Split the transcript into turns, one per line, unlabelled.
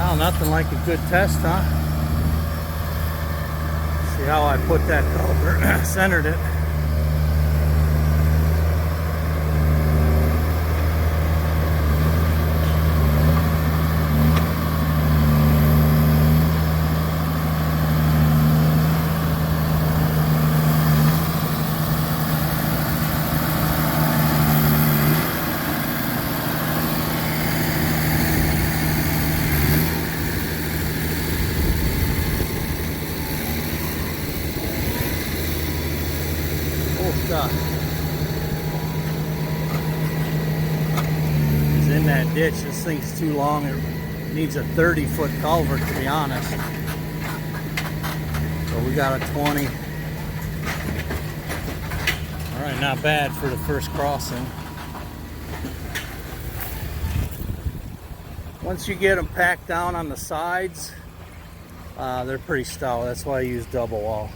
Well, nothing like a good test, huh? See how I put that culvert, centered it. It's in that ditch. This thing's too long. It needs a 30-foot culvert, to be honest. So we got a 20. All right, not bad for the first crossing. Once you get them packed down on the sides, they're pretty stout. That's why I use double wall.